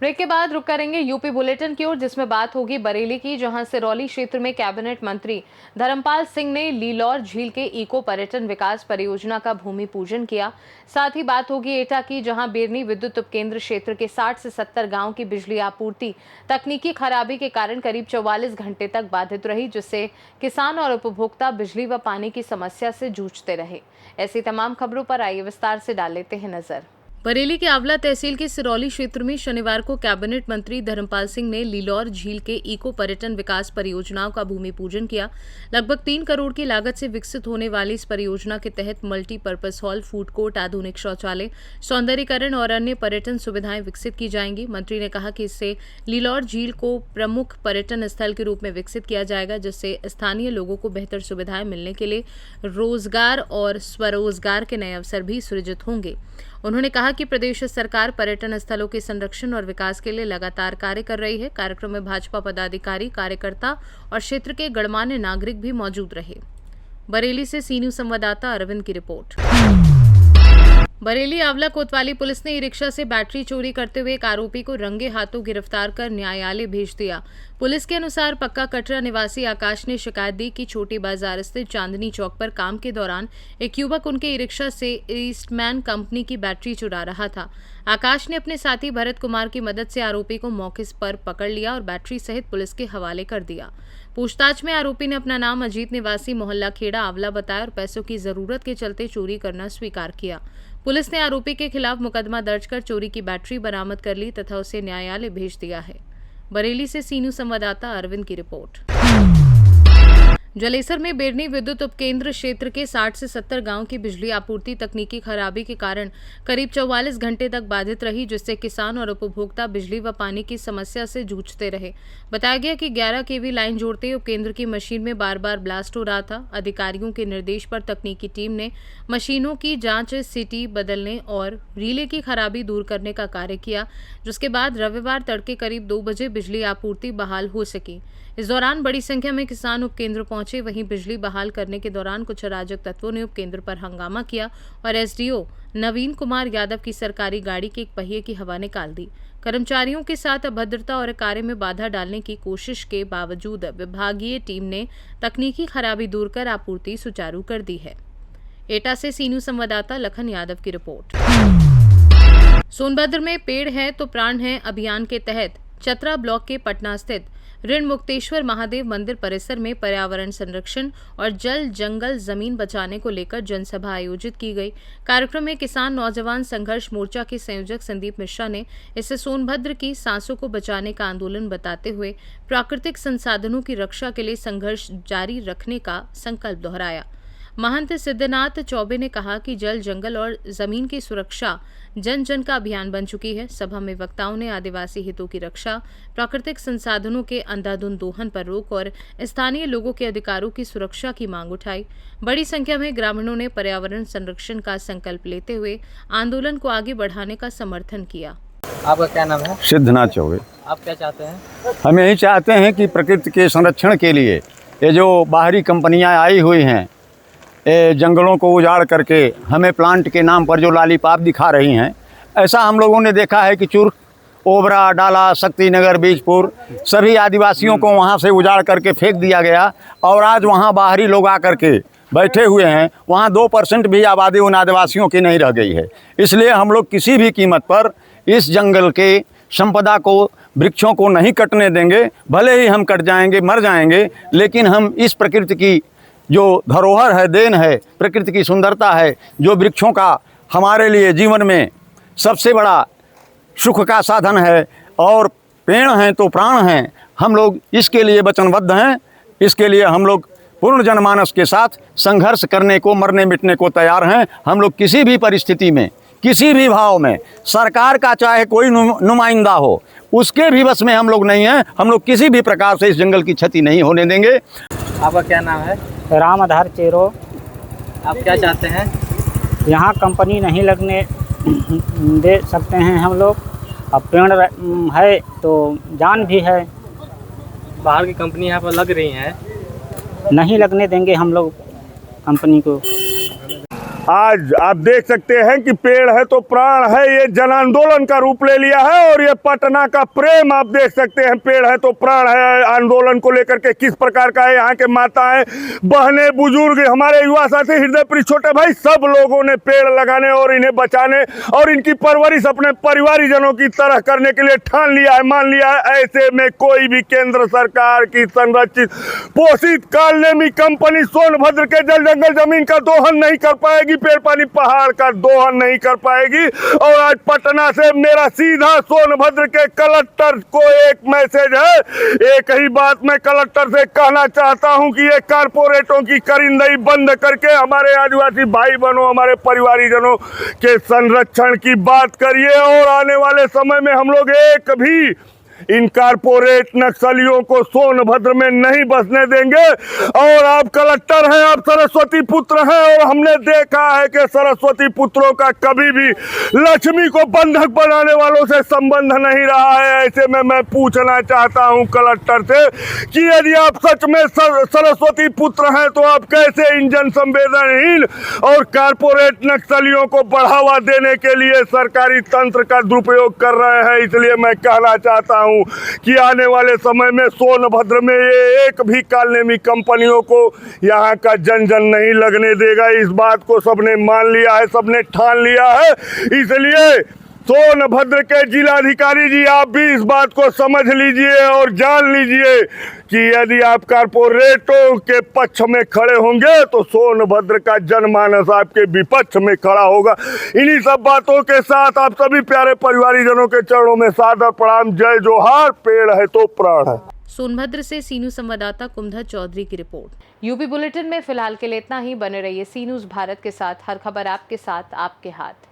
Break के बाद रुक करेंगे यूपी बुलेटिन की ओर, जिसमें बात होगी बरेली की, जहां सिरौली क्षेत्र में कैबिनेट मंत्री धर्मपाल सिंह ने लीलौर झील के इको पर्यटन विकास परियोजना का भूमि पूजन किया। साथ ही बात होगी एटा की, जहां बेरनी विद्युत उपकेंद्र क्षेत्र के 60 से 70 गांव की बिजली आपूर्ति तकनीकी खराबी के कारण करीब 44 घंटे तक बाधित रही, जिससे किसान और उपभोक्ता बिजली व पानी की समस्या से जूझते रहे। ऐसी तमाम खबरों पर आइए विस्तार से डाल लेते हैं नजर। बरेली के आंवला तहसील के सिरौली क्षेत्र में शनिवार को कैबिनेट मंत्री धर्मपाल सिंह ने लीलौर झील के इको पर्यटन विकास परियोजनाओं का भूमि पूजन किया। लगभग 3 करोड़ की लागत से विकसित होने वाली इस परियोजना के तहत मल्टीपर्पज हॉल, फूड कोर्ट, आधुनिक शौचालय, सौंदर्यीकरण और अन्य पर्यटन सुविधाएं विकसित की जाएंगी। मंत्री ने कहा कि इससे लीलौर झील को प्रमुख पर्यटन स्थल के रूप में विकसित किया जाएगा, जिससे स्थानीय लोगों को बेहतर सुविधाएं मिलने के लिए रोजगार और स्वरोजगार के नए अवसर भी सृजित होंगे। उन्होंने कहा कि प्रदेश सरकार पर्यटन स्थलों के संरक्षण और विकास के लिए लगातार कार्य कर रही है। कार्यक्रम में भाजपा पदाधिकारी, कार्यकर्ता और क्षेत्र के गणमान्य नागरिक भी मौजूद रहे। बरेली से सी न्यूज संवाददाता अरविंद की रिपोर्ट। बरेली आंवला कोतवाली पुलिस ने ई-रिक्शा से बैटरी चोरी करते हुए एक आरोपी को रंगे हाथों गिरफ्तार कर न्यायालय भेज दिया। पुलिस के अनुसार पक्का कटरा निवासी आकाश ने शिकायत दी कि छोटी बाजार स्थित चांदनी चौक पर काम के दौरान एक युवक उनके ई-रिक्शा से ईस्टमैन कंपनी की बैटरी चुरा रहा था। आकाश ने अपने साथी भरत कुमार की मदद से आरोपी को मौके पर पकड़ लिया और बैटरी सहित पुलिस के हवाले कर दिया। पूछताछ में आरोपी ने अपना नाम अजीत निवासी मोहल्ला खेड़ा आंवला बताया और पैसों की जरूरत के चलते चोरी करना स्वीकार किया। पुलिस ने आरोपी के खिलाफ मुकदमा दर्ज कर चोरी की बैटरी बरामद कर ली तथा उसे न्यायालय भेज दिया है। बरेली से सी न्यूज संवाददाता अरविंद की रिपोर्ट। जलेसर में बेरनी विद्युत उपकेंद्र क्षेत्र के 60 से 70 गांव की बिजली आपूर्ति तकनीकी खराबी के कारण करीब 44 घंटे तक बाधित रही, जिससे किसान और उपभोक्ता बिजली व पानी की समस्या से जूझते रहे। बताया गया कि 11 केवी लाइन जोड़ते ही उपकेंद्र की मशीन में बार बार ब्लास्ट हो रहा था। अधिकारियों के निर्देश पर तकनीकी टीम ने मशीनों की जांच, सीटी बदलने और रिले की खराबी दूर करने का कार्य किया, जिसके बाद रविवार तड़के करीब 2 बजे बिजली आपूर्ति बहाल हो सकी। इस दौरान बड़ी संख्या में किसान उपकेंद्र पहुंचे। वहीं बिजली बहाल करने के दौरान कुछ अराजक तत्वों ने उपकेंद्र पर हंगामा किया और एसडीओ नवीन कुमार यादव की सरकारी गाड़ी के एक पहिए की हवा निकाल दी। कर्मचारियों के साथ अभद्रता और कार्य में बाधा डालने की कोशिश के बावजूद विभागीय टीम ने तकनीकी खराबी दूर कर आपूर्ति सुचारू कर दी है। एटा से सी न्यूज संवाददाता लखन यादव की रिपोर्ट। सोनभद्र में पेड़ है तो प्राण है अभियान के तहत चतरा ब्लॉक के पटना स्थित ऋण मुक्तेश्वर महादेव मंदिर परिसर में पर्यावरण संरक्षण और जल जंगल जमीन बचाने को लेकर जनसभा आयोजित की गई। कार्यक्रम में किसान नौजवान संघर्ष मोर्चा के संयोजक संदीप मिश्रा ने इसे सोनभद्र की सांसों को बचाने का आंदोलन बताते हुए प्राकृतिक संसाधनों की रक्षा के लिए संघर्ष जारी रखने का संकल्प दोहराया। महंत सिद्धनाथ चौबे ने कहा कि जल, जंगल और जमीन की सुरक्षा जन जन का अभियान बन चुकी है। सभा में वक्ताओं ने आदिवासी हितों की रक्षा, प्राकृतिक संसाधनों के अंधाधुंध दोहन पर रोक और स्थानीय लोगों के अधिकारों की सुरक्षा की मांग उठाई। बड़ी संख्या में ग्रामीणों ने पर्यावरण संरक्षण का संकल्प लेते हुए आंदोलन को आगे बढ़ाने का समर्थन किया। आपका क्या नाम है? सिद्धनाथ चौबे। आप क्या चाहते हैं? हम यही चाहते हैं कि प्रकृति के संरक्षण के लिए ये जो बाहरी कंपनियां आई हुई हैं, ये जंगलों को उजाड़ करके हमें प्लांट के नाम पर जो लालीपाप दिखा रही हैं, ऐसा हम लोगों ने देखा है कि चुर्क, ओबरा, डाला, शक्तिनगर, बीजपुर सभी आदिवासियों को वहाँ से उजाड़ करके फेंक दिया गया और आज वहाँ बाहरी लोग आकर के बैठे हुए हैं। वहाँ 2% भी आबादी उन आदिवासियों की नहीं रह गई है। इसलिए हम लोग किसी भी कीमत पर इस जंगल के संपदा को, वृक्षों को नहीं कटने देंगे। भले ही हम कट जाएंगे, मर जाएंगे, लेकिन हम इस प्रकृति की जो धरोहर है, देन है, प्रकृति की सुंदरता है, जो वृक्षों का हमारे लिए जीवन में सबसे बड़ा सुख का साधन है और पेड़ हैं तो प्राण हैं, हम लोग इसके लिए वचनबद्ध हैं। इसके लिए हम लोग पूर्ण जनमानस के साथ संघर्ष करने को, मरने मिटने को तैयार हैं। हम लोग किसी भी परिस्थिति में, किसी भी भाव में, सरकार का चाहे कोई नुमाइंदा हो, उसके भी बस में हम लोग नहीं हैं। हम लोग किसी भी प्रकार से इस जंगल की क्षति नहीं होने देंगे। आपका क्या नाम है? राम आधार चेरो। आप क्या चाहते हैं? यहाँ कंपनी नहीं लगने दे सकते हैं हम लोग। अब पेड़ है तो जान भी है। बाहर की कंपनी यहाँ पर लग रही हैं, नहीं लगने देंगे हम लोग। कंपनी को। आज आप देख सकते हैं कि पेड़ है तो प्राण है, ये जन आंदोलन का रूप ले लिया है। और ये पटना का प्रेम आप देख सकते हैं, पेड़ है तो प्राण है आंदोलन को लेकर के किस प्रकार का है। यहाँ के माताएं, बहनें, बुजुर्ग, हमारे युवा साथी, हृदय प्रिय छोटे भाई, सब लोगों ने पेड़ लगाने और इन्हें बचाने और इनकी परवरिश अपने परिवारीजनों की तरह करने के लिए ठान लिया है, मान लिया है। ऐसे में कोई भी केंद्र सरकार की संरक्षित पोषित कालनेमी कंपनी सोनभद्र के जल जंगल जमीन का दोहन नहीं कर पाएगी, पेड़ पानी पहाड़ का दोहन नहीं कर पाएगी। और आज पटना से मेरा सीधा सोनभद्र के कलेक्टर को एक मैसेज है। एक ही बात मैं कलेक्टर से कहना चाहता हूं कि ये कारपोरेटों की करिंदगी बंद करके हमारे आदिवासी भाई बहनों, हमारे परिवारीजनों के संरक्षण की बात करिए। और आने वाले समय में हम लोग एक भी इन कारपोरेट नक्सलियों को सोनभद्र में नहीं बसने देंगे। और आप कलेक्टर हैं, आप सरस्वती पुत्र हैं, और हमने देखा है कि सरस्वती पुत्रों का कभी भी लक्ष्मी को बंधक बनाने वालों से संबंध नहीं रहा है। ऐसे में मैं पूछना चाहता हूं कलेक्टर से कि यदि आप सच में सरस्वती पुत्र हैं तो आप कैसे इन जन संवेदनहीन और कारपोरेट नक्सलियों को बढ़ावा देने के लिए सरकारी तंत्र का दुरुपयोग कर रहे हैं। इसलिए मैं कहना चाहता हूं कि आने वाले समय में सोनभद्र में ये एक भी कालनेमी कंपनियों को यहाँ का जन नहीं लगने देगा। इस बात को सबने मान लिया है, सबने ठान लिया है। इसलिए सोनभद्र के जिलाधिकारी जी, आप भी इस बात को समझ लीजिए और जान लीजिए कि यदि आप कारपोरेटों के पक्ष में खड़े होंगे तो सोनभद्र का जनमानस आपके विपक्ष में खड़ा होगा। इन्हीं सब बातों के साथ आप सभी प्यारे परिवारीजनों के चरणों में सादर प्रणाम, जय जोहार। पेड़ है तो प्राण है। सोनभद्र से सी न्यूज संवाददाता कुमधर चौधरी की रिपोर्ट। यूपी बुलेटिन में फिलहाल के लिए इतना ही। बने रहिए सी न्यूज भारत के साथ, हर खबर आपके साथ, आपके हाथ।